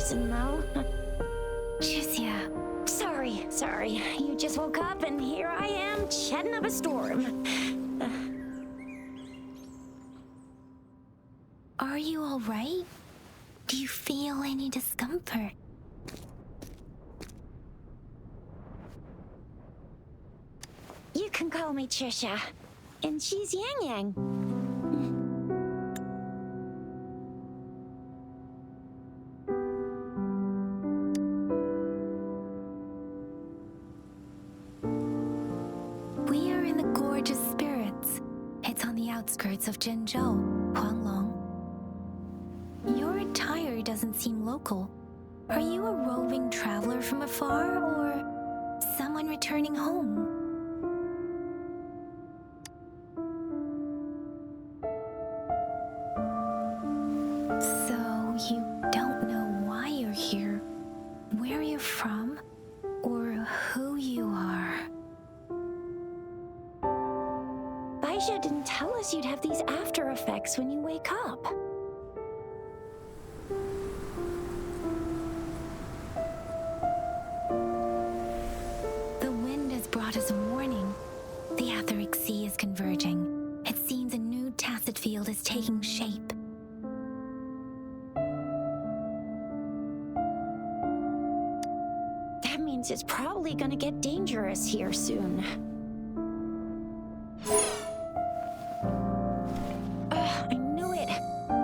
person, though. Jusia. Sorry. You just woke up and here I am, chatting up a storm. Are you all right? Do you feel any discomfort? You can call me Trisha, and she's Yang Yang. We are in the Gorgeous Spirits. It's on the outskirts of Zhenzhou, Huanglong. Your attire doesn't seem local. Are you a roving traveler from afar, or someone returning home? So you don't know why you're here, where you're from, or who you are. Baisha didn't tell us you'd have these after effects when you wake up. The wind has brought us a warning. The Etheric Sea is converging. It seems a new tacit field is taking shape. That means it's probably gonna get dangerous here soon. I knew it.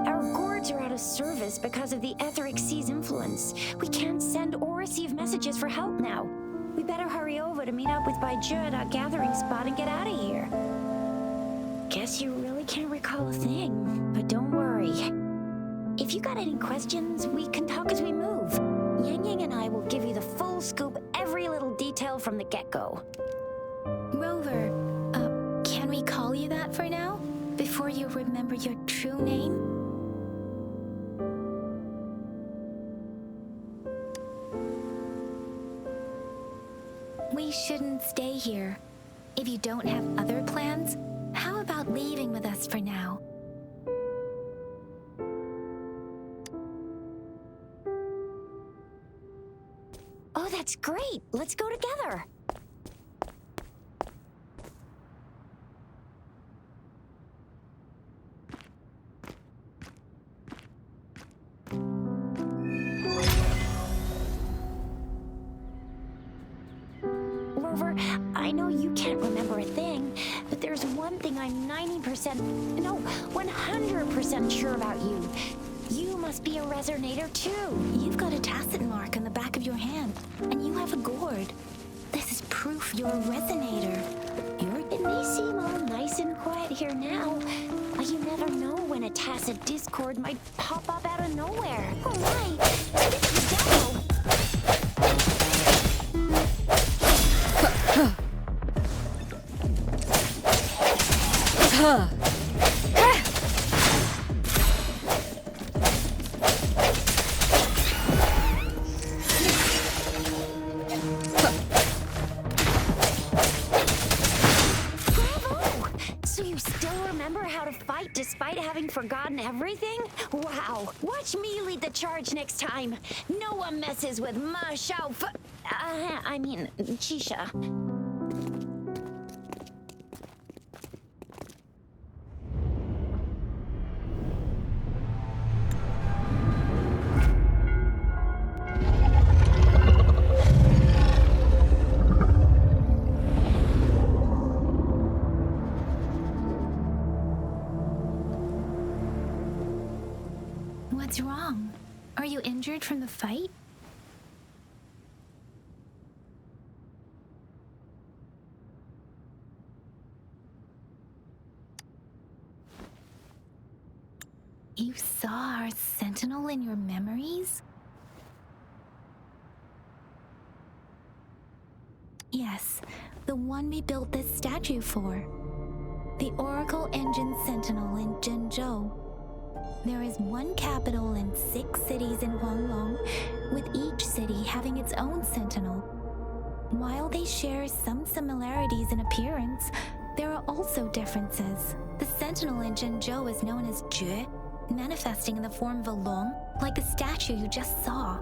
Our gourds are out of service because of the Etheric Sea's influence. We can't send or receive messages for help now. We better hurry over to meet up with Baiju at our gathering spot and get out of here. Guess you really can't recall a thing, but don't worry. If you got any questions, we can talk as we move. Yang Yang and I will give you the full scoop, every little detail from the get-go. Rover, can we call you that for now? Before you remember your true name? We shouldn't stay here. If you don't have other plans, how about leaving with us for now? Oh, that's great. Let's go together. Rover, I know you can't remember a thing, but there's one thing I'm 100% sure about you. You must be a resonator too. You've got a tacit mark on the back of your hand, and you have a gourd. This is proof you're a resonator. It may seem all nice and quiet here now, but you never know when a tacit discord might pop up out of nowhere. Oh my! It's the devil! Despite having forgotten everything? Wow. Watch me lead the charge next time. No one messes with Ma Xiao Chisha. What's wrong? Are you injured from the fight? You saw our sentinel in your memories? Yes, the one we built this statue for. The Oracle Engine Sentinel in Zhenzhou. There is one capital and 6 cities in Huanglong, with each city having its own sentinel. While they share some similarities in appearance, there are also differences. The sentinel in Zhenzhou is known as Jue, manifesting in the form of a long, like the statue you just saw.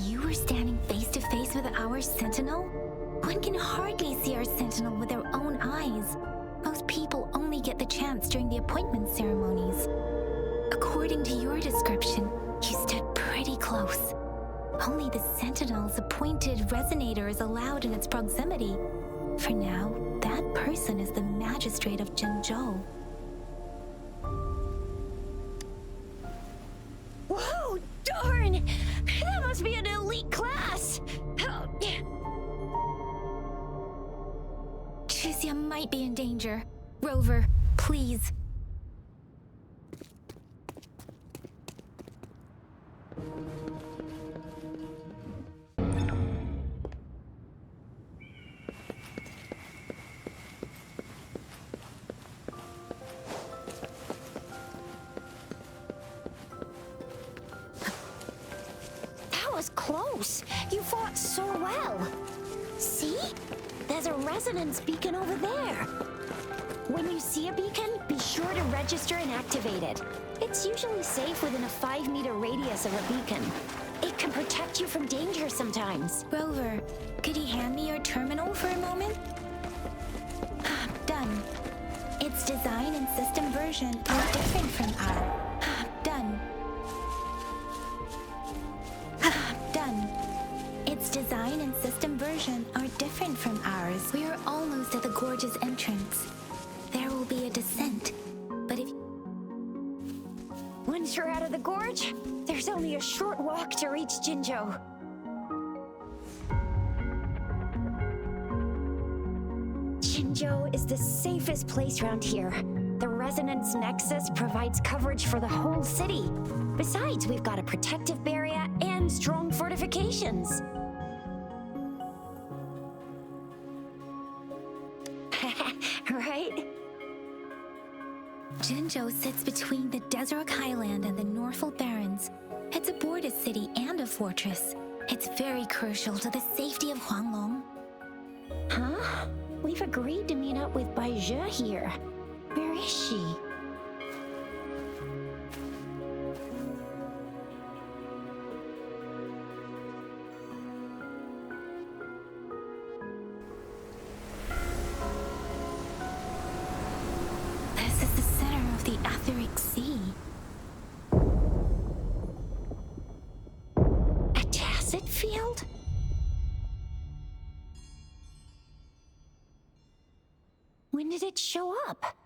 You were standing face to face with our sentinel? One can hardly see our sentinel with their own eyes. Most people only get the chance during the appointment ceremonies. According to your description, you stood pretty close. Only the sentinel's appointed resonator is allowed in its proximity. For now, that person is the magistrate of Zhengzhou. Whoa, darn! That must be an elite class! Chixia might be in danger. Rover, please. That was close. You fought so well. See? There's a resonance beacon over there. When you see a beacon, be sure to register and activate it. It's usually safe within a 5-meter radius of a beacon. It can protect you from danger sometimes. Rover, could you hand me your terminal for a moment? Done. Its design and system version are different from our... Done. Done. Its design and system version are different from ours. We are almost at the gorge's entrance. There will be a descent, but if... Once you're out of the gorge, there's only a short walk to reach Jinzhou. Jinzhou is the safest place around here. The resonance nexus provides coverage for the whole city. Besides, we've got a protective barrier and strong fortifications. Right? Jinzhou sits between the Desert Highland and the Norfolk Barrens. It's a border city and a fortress. It's very crucial to the safety of Huanglong. Huh? We've agreed to meet up with Baizhe here. Where is she? This is the center of the Etheric Sea. A tacit field? When did it show up?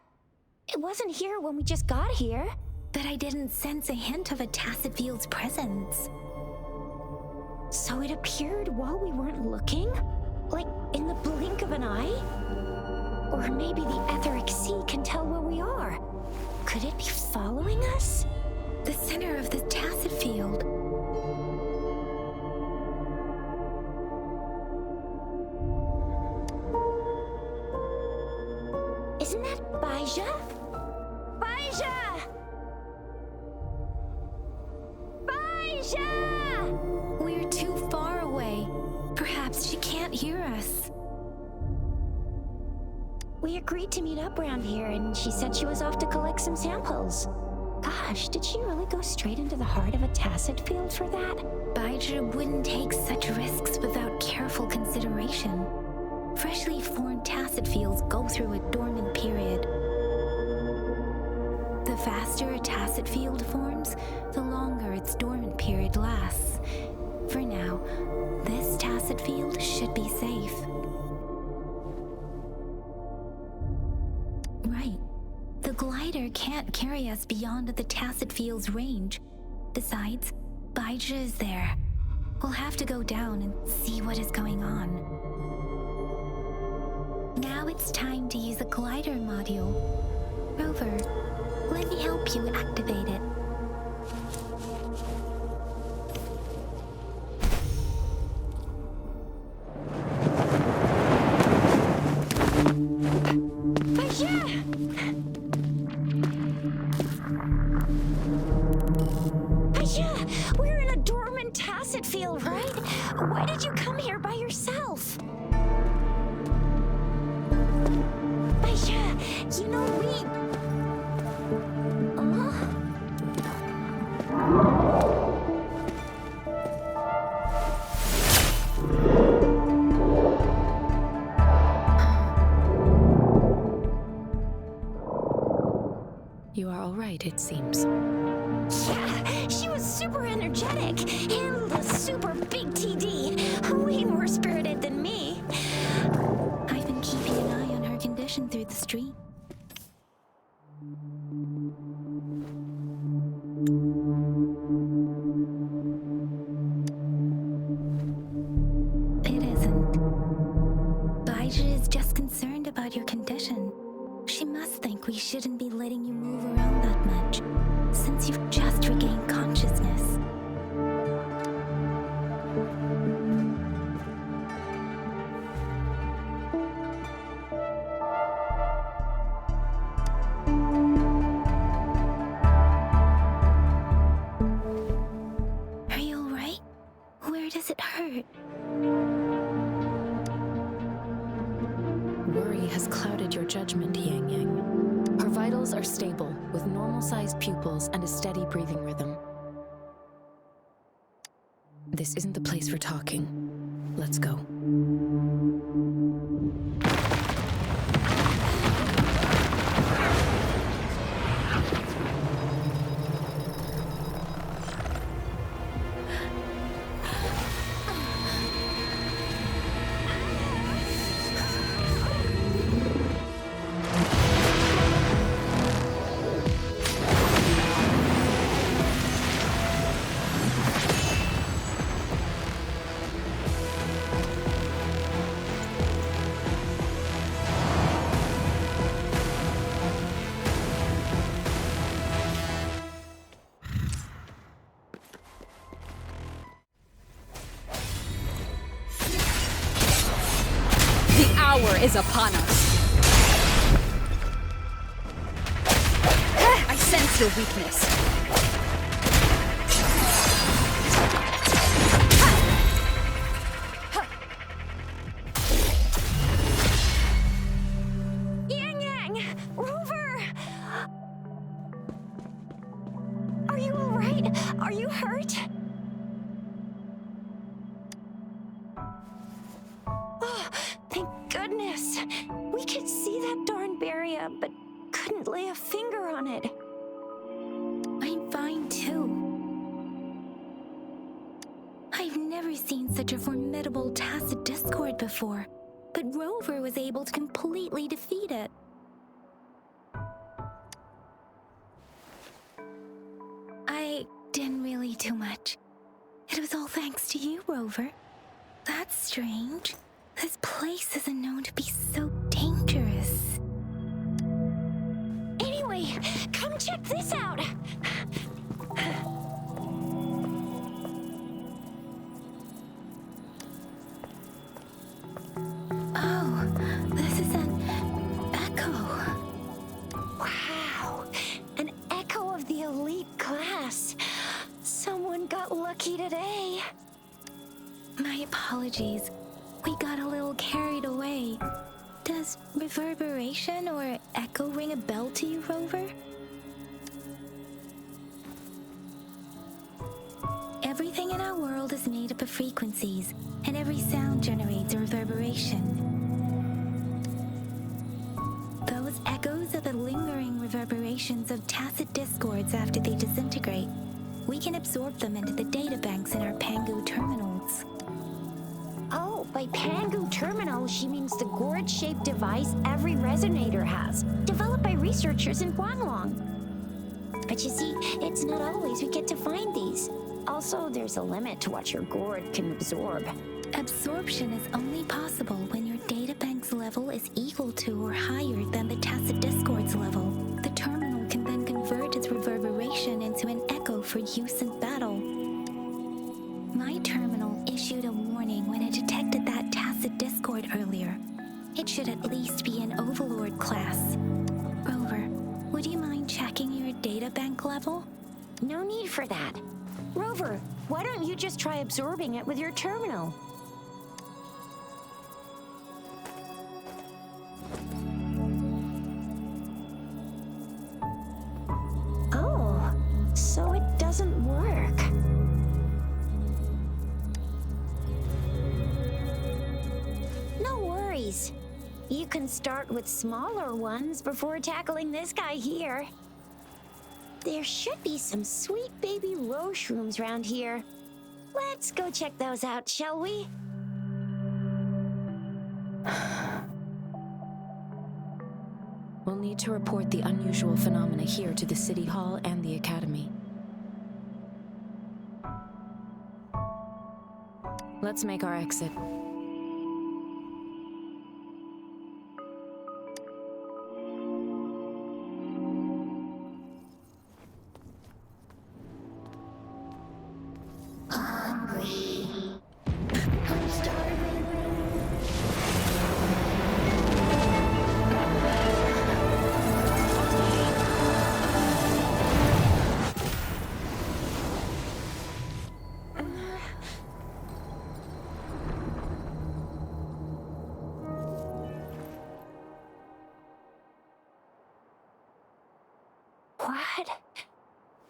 It wasn't here when we just got here. But I didn't sense a hint of a tacit field's presence. So it appeared while we weren't looking? Like in the blink of an eye? Or maybe the Etheric Sea can tell where we are. Could it be following us? The center of the tacit field. Isn't that Baizhe? Baizhe! Baizhe! We're too far away. Perhaps she can't hear us. We agreed to meet up around here, and she said she was off to collect some samples. Gosh, did she really go straight into the heart of a tacit field for that? Baizhe wouldn't take such risks without careful consideration. Freshly formed tacit fields go through a dormant period. The faster a tacit field forms, the longer its dormant period lasts. For now, this tacit field should be safe. Right. The glider can't carry us beyond the tacit field's range. Besides, Baizhe is there. We'll have to go down and see what is going on. Now it's time to use the glider module. Rover, let me help you activate it. Baizhe! We're in a dormant tacit field, right? Why did you come here by yourself? right, it seems. Yeah, she was super energetic and a super big TD. Way more spirited than me. I've been keeping an eye on her condition through the street. It isn't. Baija is just concerned about your condition. She must think we shouldn't be letting you move around that much, since you've just regained consciousness. Are you alright? Where does it hurt? Worry has clouded your judgment, Yang. Her vitals are stable, with normal-sized pupils and a steady breathing rhythm. This isn't the place for talking. Let's go. The hour is upon us. I sense your weakness. Yang! Rover! Are you alright? Are you hurt? Oh, thank goodness. We could see that darn barrier, but couldn't lay a finger on it. I'm fine too. I've never seen such a formidable tacit discord before, but Rover was able to completely defeat it. I didn't really do much. It was all thanks to you, Rover. That's strange. This place isn't known to be so dangerous. Anyway, come check this out. Oh, this is an echo. Wow, an echo of the elite class. Someone got lucky today. My apologies. We got a little carried away. Does reverberation or echo ring a bell to you, Rover? Everything in our world is made up of frequencies, and every sound generates a reverberation. Those echoes are the lingering reverberations of tacit discords after they disintegrate. We can absorb them into the databanks in our Pangu terminals. Oh, by Pangu Terminal, she means the gourd-shaped device every resonator has, developed by researchers in Guanglong. But you see, it's not always we get to find these. Also, there's a limit to what your gourd can absorb. Absorption is only possible when your databank's level is equal to or higher than the tacit discord's level. The terminal can then convert its reverberation into an echo for use in battle. My terminal issued a warning when it detected that tacit discord earlier. It should at least be an Overlord class. Rover, would you mind checking your databank level? No need for that. Rover, why don't you just try absorbing it with your terminal? Oh, so it doesn't work. No worries. You can start with smaller ones before tackling this guy here. There should be some sweet baby roche rooms around here. Let's go check those out, shall we? We'll need to report the unusual phenomena here to the City Hall and the Academy. Let's make our exit.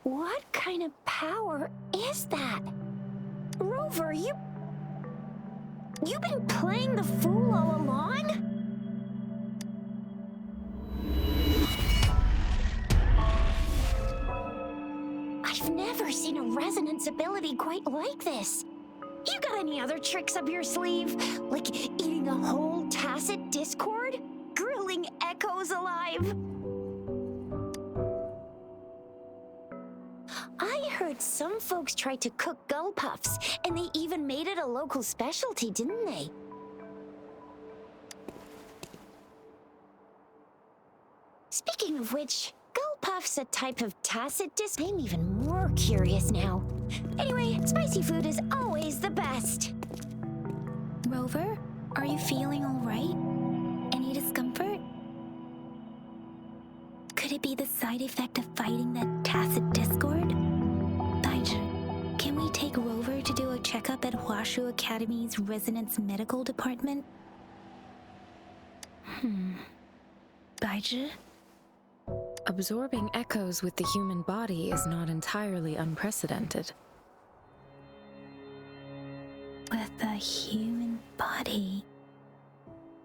What kind of power is that? Rover, you've been playing the fool all along? I've never seen a resonance ability quite like this. You got any other tricks up your sleeve? Like eating a whole tacit discord? Grilling echoes alive? I heard some folks tried to cook gull puffs, and they even made it a local specialty, didn't they? Speaking of which, gull puff's a type of tacit disc. I'm even more curious now. Anyway, spicy food is always the best. Rover, are you feeling all right? Any discomfort? Could it be the side effect of fighting that tacit discord? Daija, can we take Rover to do a checkup at Hwashu Academy's Resonance Medical Department? Daija? Absorbing echoes with the human body is not entirely unprecedented. With the human body.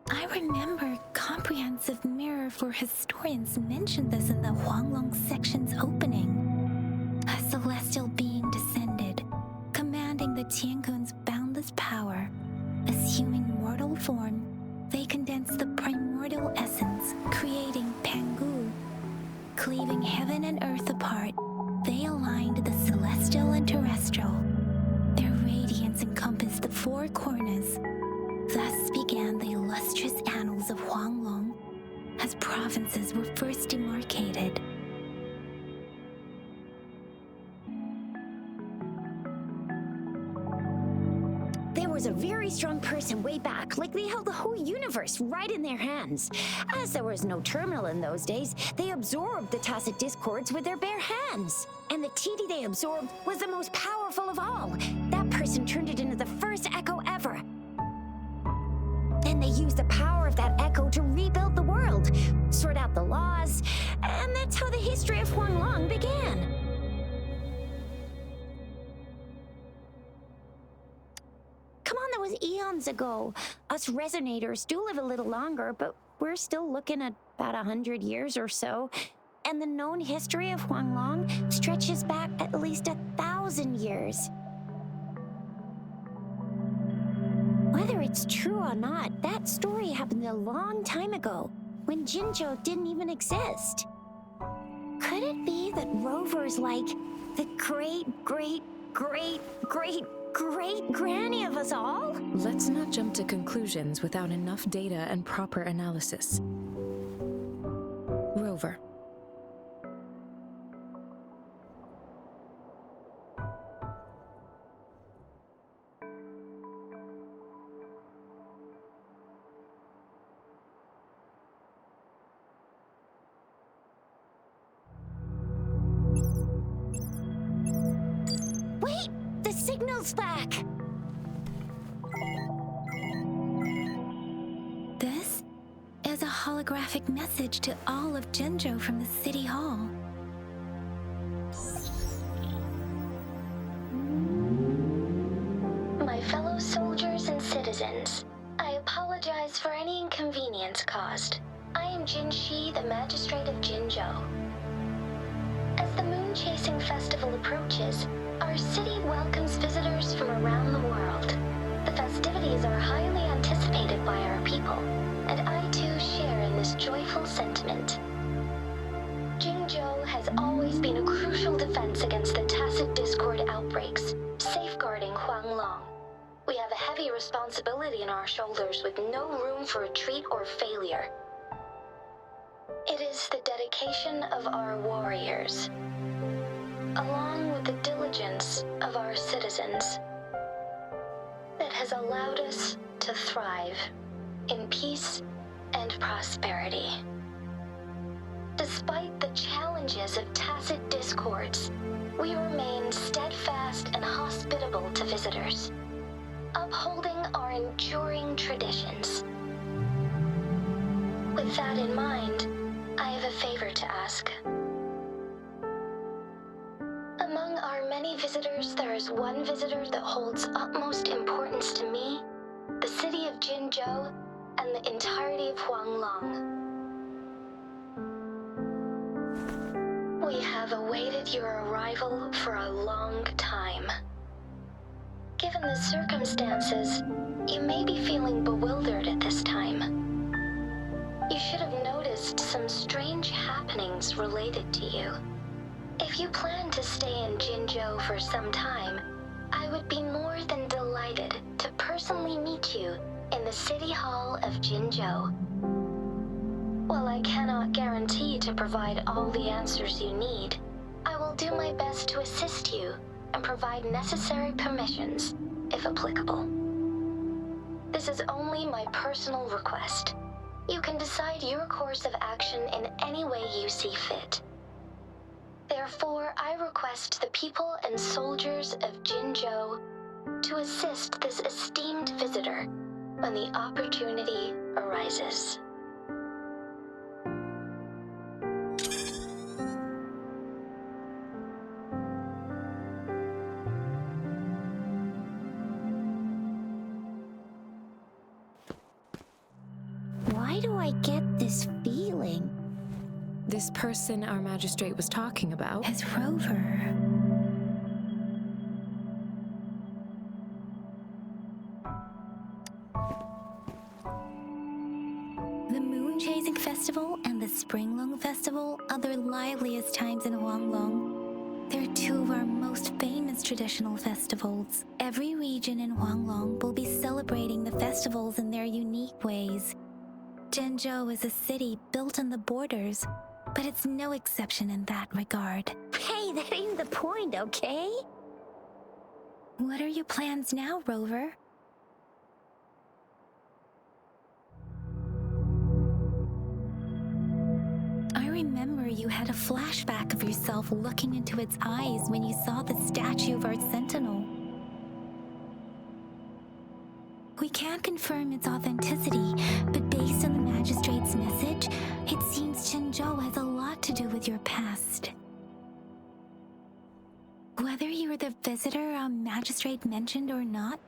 I remember Comprehensive Mirror for Historians mentioned this in the Huanglong section's opening. A celestial being descended, commanding the Tiankun's boundless power. Assuming mortal form, they condensed the primordial essence, creating Pangu. Cleaving heaven and earth apart, they aligned the celestial and terrestrial. Their radiance encompassed the four corners. Thus began the illustrious annals of Huanglong, as provinces were first demarcated. There was a very strong person way back, like they held the whole universe right in their hands. As there was no terminal in those days, they absorbed the tacit discords with their bare hands. And the TD they absorbed was the most powerful of all. That person turned it into the first echo ever. Then they used the power of that echo to rebuild the world, sort out the laws, and that's how the history of Huanglong began. Come on, that was eons ago. Us resonators do live a little longer, but we're still looking at about 100 years or so. And the known history of Huanglong stretches back at least 1,000 years. Whether it's true or not, that story happened a long time ago, when Jinzhou didn't even exist. Could it be that Rover's like the great-great-great-great-great-granny of us all? Let's not jump to conclusions without enough data and proper analysis. Rover. Wait! The signal's back! This is a holographic message to all of Jinzhou from the City Hall. My fellow soldiers and citizens, I apologize for any inconvenience caused. I am Jin Shi, the Magistrate of Jinzhou. As the moon moon-chasing festival approaches, our city welcomes visitors from around the world. The festivities are highly anticipated by our people, and I too share in this joyful sentiment. Jingzhou has always been a crucial defense against the tacit discord outbreaks, safeguarding Huanglong. We have a heavy responsibility on our shoulders with no room for retreat or failure. It is the dedication of our warriors, along with the diligence of our citizens, that has allowed us to thrive in peace and prosperity. Despite the challenges of tacit discords, we remain steadfast and hospitable to visitors, upholding our enduring traditions. With that in mind, I have a favor to ask. Among our many visitors, there is one visitor that holds utmost importance to me, the city of Jinzhou, and the entirety of Huanglong. We have awaited your arrival for a long time. Given the circumstances, you may be feeling bewildered at this time. You should have noticed some strange happenings related to you. If you plan to stay in Jinzhou for some time, I would be more than delighted to personally meet you in the City Hall of Jinzhou. While I cannot guarantee to provide all the answers you need, I will do my best to assist you and provide necessary permissions, if applicable. This is only my personal request. You can decide your course of action in any way you see fit. Therefore, I request the people and soldiers of Jinzhou to assist this esteemed visitor when the opportunity arises. Why do I get this feeling? This person our magistrate was talking about? As Rover. The Moon Chasing Festival and the Springlong Festival are the liveliest times in Huanglong. They're two of our most famous traditional festivals. Every region in Huanglong will be celebrating the festivals in their unique ways. Jinzhou is a city built on the borders, but it's no exception in that regard. Hey, that ain't the point, okay? What are your plans now, Rover? I remember you had a flashback of yourself looking into its eyes when you saw the statue of our sentinel. We can't confirm its authenticity, but based on the magistrate's message, it seems Jinzhou has a lot to do with your past. Whether you were the visitor our magistrate mentioned or not,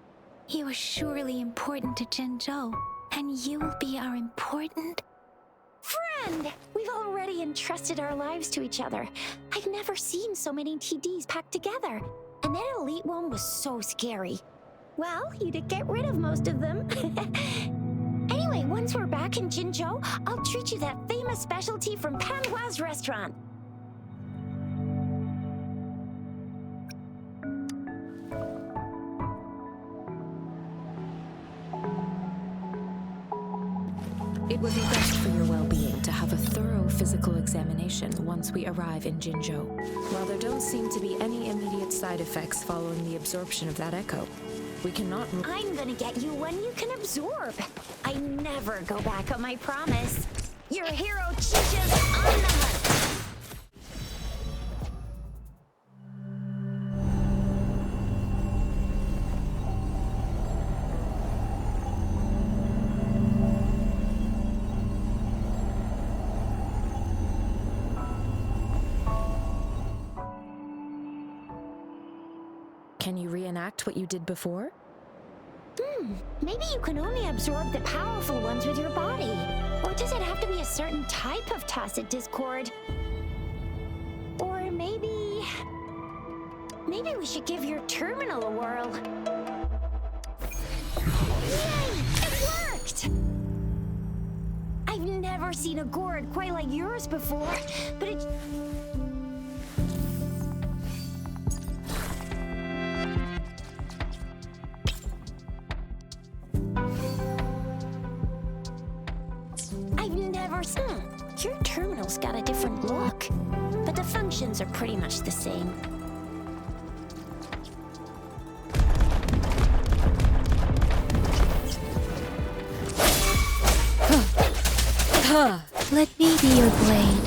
you are surely important to Jinzhou, and you will be our important Friend! We've already entrusted our lives to each other. I've never seen so many TDs packed together. And that elite one was so scary. Well, you did get rid of most of them. Anyway, once we're back in Jinzhou, I'll treat you that famous specialty from Panhua's restaurant. It would be best for your well-being to have a thorough physical examination once we arrive in Jinzhou. While there don't seem to be any immediate side effects following the absorption of that echo, we cannot... I'm gonna get you one you can absorb. I never go back on my promise. Your hero Chicha's on the hunt. Can you reenact what you did before? Maybe you can only absorb the powerful ones with your body. Or does it have to be a certain type of tacit discord? Or maybe Maybe we should give your terminal a whirl. Yay! It worked! I've never seen a gourd quite like yours before, but it... I've never seen... Your terminal's got a different look, but the functions are pretty much the same. Let me be your blade.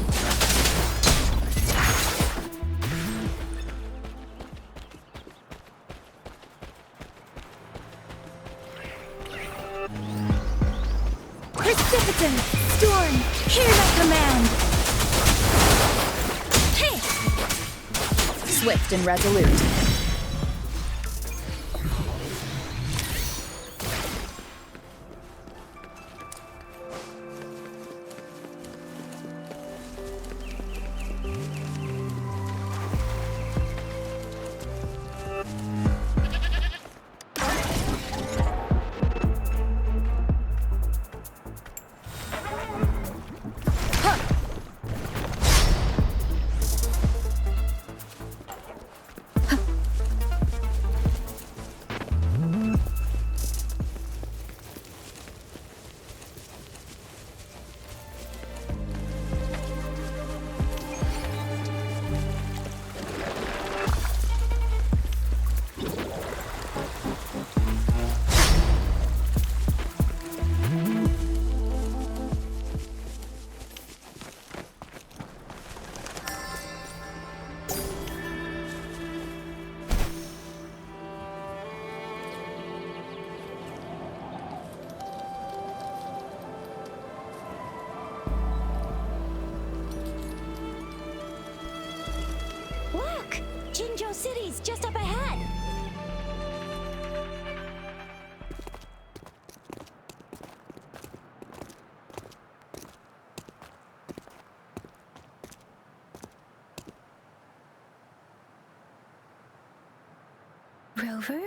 Precipitant! Storm! Hear that command! Hey! Swift and resolute. Look! Jinzhou City's just up ahead! Rover?